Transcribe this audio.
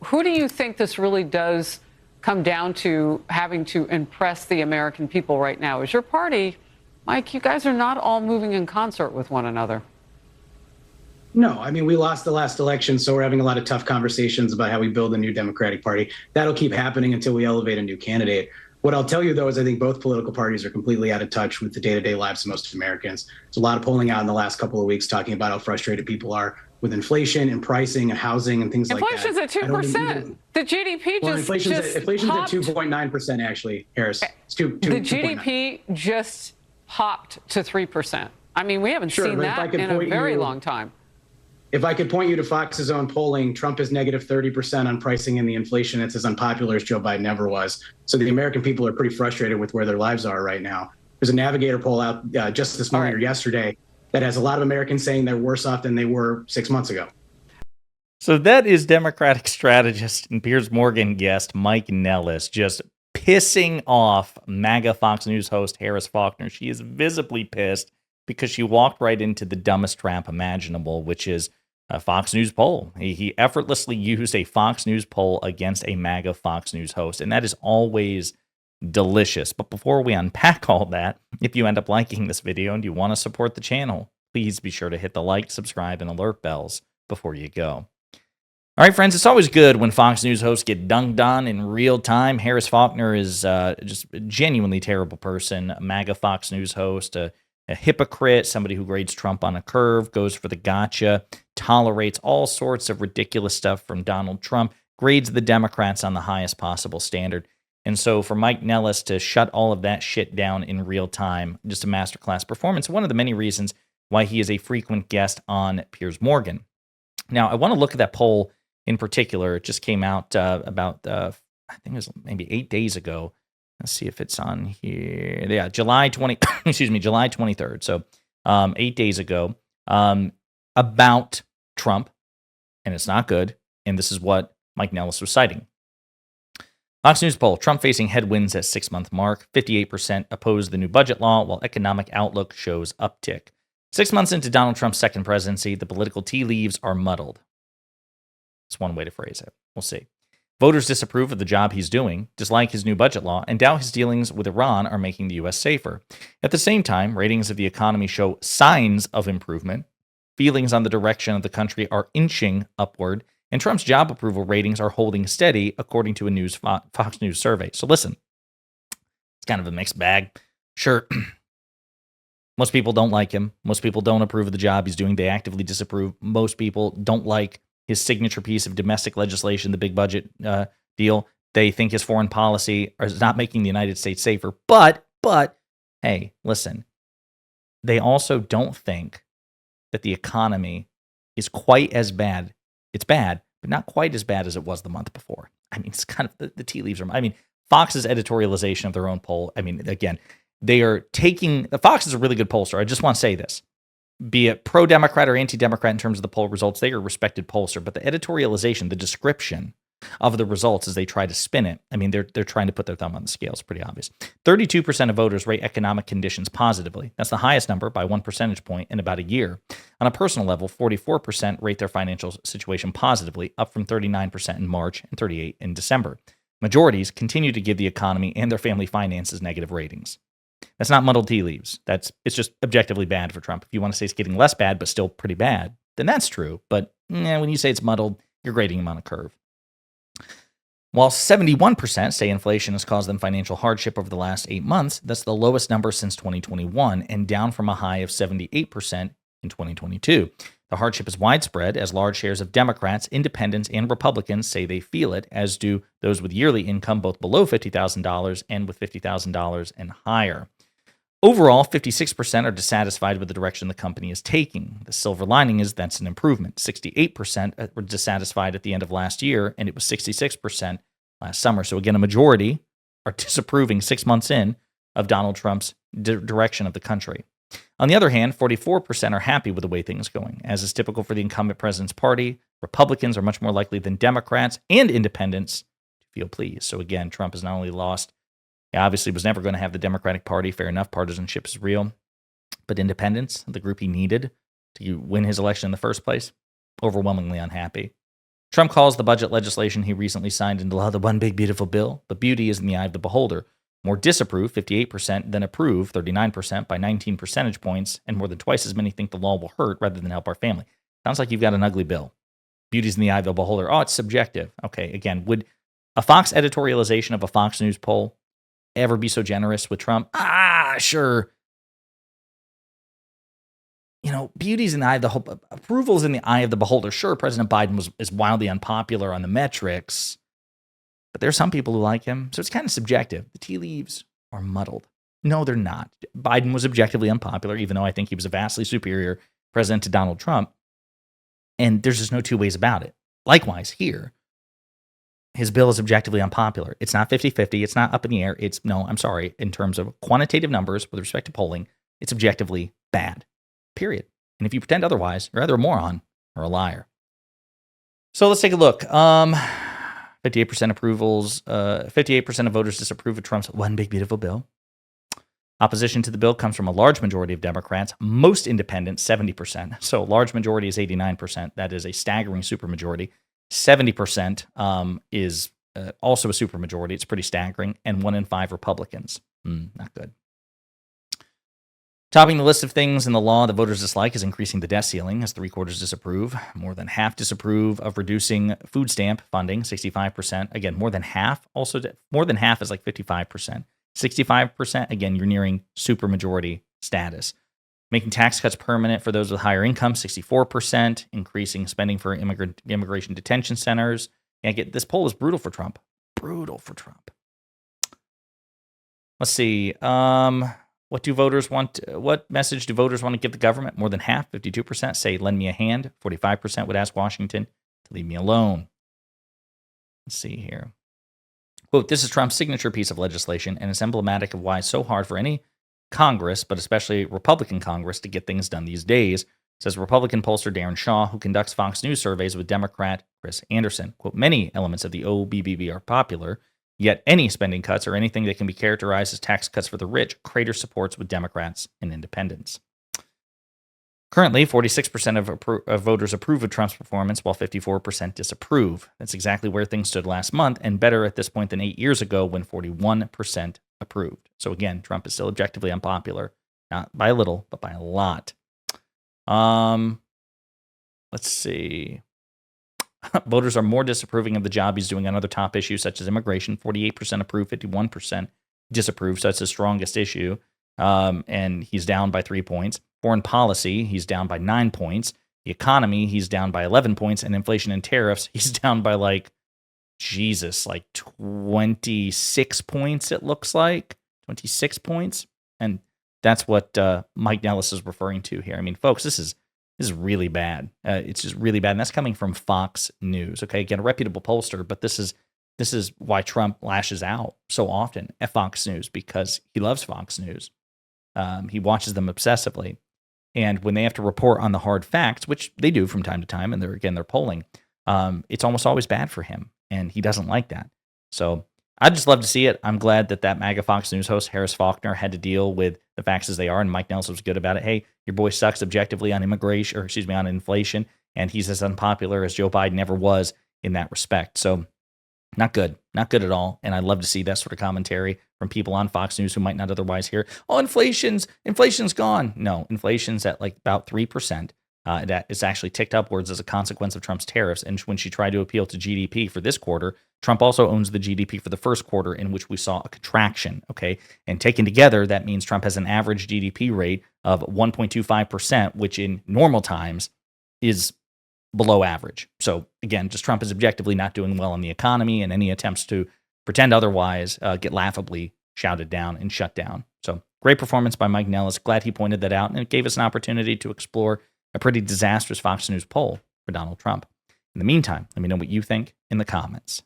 Who do you think this really does come down to having to impress the American people right now? Is your party, Mike, you guys are not all moving in concert with one another. No, I mean, we lost the last election, so we're having a lot of tough conversations about how we build a new Democratic Party. That'll keep happening until we elevate a new candidate. What I'll tell you, though, is I think both political parties are completely out of touch with the day-to-day lives of most Americans. There's a lot of polling out in the last couple of weeks talking about how frustrated people are with inflation and pricing and housing and things like that. Inflation's at 2%. The GDP inflation's at 2.9%, actually, Harris. It's the GDP just popped to 3%. I mean, we haven't seen that in a very long time. If I could point you to Fox's own polling, Trump is negative 30% on pricing and the inflation. It's as unpopular as Joe Biden ever was. So the American people are pretty frustrated with where their lives are right now. There's a Navigator poll out just this morning or yesterday that has a lot of Americans saying they're worse off than they were 6 months ago. So that is Democratic strategist and Piers Morgan guest Mike Nellis just pissing off MAGA Fox News host Harris Faulkner. She is visibly pissed because she walked right into the dumbest trap imaginable, which is a Fox News poll. He effortlessly used a Fox News poll against a MAGA Fox News host, and that is always delicious. But before we unpack all that, if you end up liking this video and you want to support the channel, please be sure to hit the like, subscribe, and alert bells before you go. All right, friends, it's always good when Fox News hosts get dunked on in real time. Harris Faulkner is just a genuinely terrible person, a MAGA Fox News host, a hypocrite, somebody who grades Trump on a curve, goes for the gotcha, tolerates all sorts of ridiculous stuff from Donald Trump, grades the Democrats on the highest possible standard. And so for Mike Nellis to shut all of that shit down in real time, just a masterclass performance, one of the many reasons why he is a frequent guest on Piers Morgan. Now, I want to look at that poll in particular. It just came out about, I think it was maybe 8 days ago. Let's see if it's on here. Yeah, July 23rd. So 8 days ago, about Trump, and it's not good. And this is what Mike Nellis was citing. Fox News poll, Trump facing headwinds at 6-month mark. 58% oppose the new budget law, while economic outlook shows uptick. 6 months into Donald Trump's second presidency, the political tea leaves are muddled. That's one way to phrase it. We'll see. Voters disapprove of the job he's doing, dislike his new budget law, and doubt his dealings with Iran are making the U.S. safer. At the same time, ratings of the economy show signs of improvement. Feelings on the direction of the country are inching upward, and Trump's job approval ratings are holding steady, according to a Fox News survey. So listen, it's kind of a mixed bag. Sure, most people don't like him. Most people don't approve of the job he's doing. They actively disapprove. Most people don't like his signature piece of domestic legislation, the big budget deal. They think his foreign policy is not making the United States safer. But, hey, listen, they also don't think that the economy is quite as bad. It's bad, but not quite as bad as it was the month before. I mean, it's kind of the tea leaves are, I mean, Fox's editorialization of their own poll. I mean, again, they are taking, Fox is a really good pollster. I just want to say this. Be it pro-Democrat or anti-Democrat in terms of the poll results, they are a respected pollster. But the editorialization, the description of the results as they try to spin it, I mean, they're trying to put their thumb on the scale. It's pretty obvious. 32% of voters rate economic conditions positively. That's the highest number by 1 percentage point in about a year. On a personal level, 44% rate their financial situation positively, up from 39% in March and 38% in December. Majorities continue to give the economy and their family finances negative ratings. That's not muddled tea leaves. It's just objectively bad for Trump. If you want to say it's getting less bad, but still pretty bad, then that's true. But when you say it's muddled, you're grading him on a curve. While 71% say inflation has caused them financial hardship over the last 8 months, that's the lowest number since 2021 and down from a high of 78% in 2022. The hardship is widespread as large shares of Democrats, independents, and Republicans say they feel it, as do those with yearly income both below $50,000 and with $50,000 and higher. Overall, 56% are dissatisfied with the direction the company is taking. The silver lining is that's an improvement. 68% were dissatisfied at the end of last year, and it was 66% last summer. So again, a majority are disapproving 6 months in of Donald Trump's direction of the country. On the other hand, 44% are happy with the way things are going. As is typical for the incumbent president's party, Republicans are much more likely than Democrats and independents to feel pleased. So again, Trump has not only lost, he obviously was never going to have the Democratic Party. Fair enough, partisanship is real. But independents, the group he needed to win his election in the first place, overwhelmingly unhappy. Trump calls the budget legislation he recently signed into law the one big beautiful bill, but beauty is in the eye of the beholder. More disapprove, 58%, than approve, 39%, by 19 percentage points, and more than twice as many think the law will hurt rather than help our family. Sounds like you've got an ugly bill. Beauty's in the eye of the beholder. Oh, it's subjective. Okay, again, would a Fox editorialization of a Fox News poll ever be so generous with Trump? Sure. Beauty's in the eye of the approval's in the eye of the beholder. Sure, President Biden is wildly unpopular on the metrics, but there's some people who like him, so it's kind of subjective. The tea leaves are muddled. No, they're not. Biden was objectively unpopular, even though I think he was a vastly superior president to Donald Trump, and there's just no two ways about it. Likewise, here, his bill is objectively unpopular. It's not 50-50. It's not up in the air. I'm sorry. In terms of quantitative numbers with respect to polling, it's objectively bad. Period. And if you pretend otherwise, you're either a moron or a liar. So let's take a look. 58% approvals. 58% of voters disapprove of Trump's one big beautiful bill. Opposition to the bill comes from a large majority of Democrats. Most independents, 70%. So large majority is 89%. That is a staggering supermajority. 70% is also a supermajority. It's pretty staggering. And 1 in 5 Republicans. Not good. Topping the list of things in the law that voters dislike is increasing the debt ceiling, as 3/4 disapprove. More than half disapprove of reducing food stamp funding, 65%. Again, more than half. Also, more than half is like 55%. 65%, again, you're nearing supermajority status. Making tax cuts permanent for those with higher income, 64%. Increasing spending for immigration detention centers. This poll is brutal for Trump. Brutal for Trump. Let's see. What do voters want? What message do voters want to give the government? More than half, 52%, say lend me a hand. 45% would ask Washington to leave me alone. Let's see here. Quote, this is Trump's signature piece of legislation, and it's emblematic of why it's so hard for any Congress, but especially Republican Congress, to get things done these days, says Republican pollster Darren Shaw, who conducts Fox News surveys with Democrat Chris Anderson. Quote, many elements of the OBBB are popular, yet any spending cuts or anything that can be characterized as tax cuts for the rich crater supports with Democrats and independents. Currently, 46% of voters approve of Trump's performance, while 54% disapprove. That's exactly where things stood last month, and better at this point than 8 years ago when 41% approved. So again, Trump is still objectively unpopular, not by a little, but by a lot. Let's see. Voters are more disapproving of the job he's doing on other top issues such as immigration. 48% approve, 51% disapprove. So that's his strongest issue. And he's down by 3 points. Foreign policy, he's down by 9 points. The economy, he's down by 11 points. And inflation and tariffs, he's down by like 26 points, it looks like. 26 points. And that's what Mike Nellis is referring to here. I mean, folks, this is really bad. It's just really bad. And that's coming from Fox News. Okay, again, a reputable pollster, but this is why Trump lashes out so often at Fox News, because he loves Fox News. He watches them obsessively. And when they have to report on the hard facts, which they do from time to time, and they're polling, it's almost always bad for him. And he doesn't like that. So I'd just love to see it. I'm glad that MAGA Fox News host, Harris Faulkner, had to deal with the facts as they are, and Mike Nelson was good about it. Hey, your boy sucks objectively on on inflation, and he's as unpopular as Joe Biden ever was in that respect. So not good at all. And I'd love to see that sort of commentary from people on Fox News who might not otherwise hear, oh, inflation's gone. No, inflation's at like about 3%. That is actually ticked upwards as a consequence of Trump's tariffs. And when she tried to appeal to GDP for this quarter, Trump also owns the GDP for the first quarter, in which we saw a contraction. Okay. And taken together, that means Trump has an average GDP rate of 1.25%, which in normal times is below average. So again, just Trump is objectively not doing well in the economy, and any attempts to pretend otherwise get laughably shouted down and shut down. So great performance by Mike Nellis. Glad he pointed that out, and it gave us an opportunity to explore a pretty disastrous Fox News poll for Donald Trump. In the meantime, let me know what you think in the comments.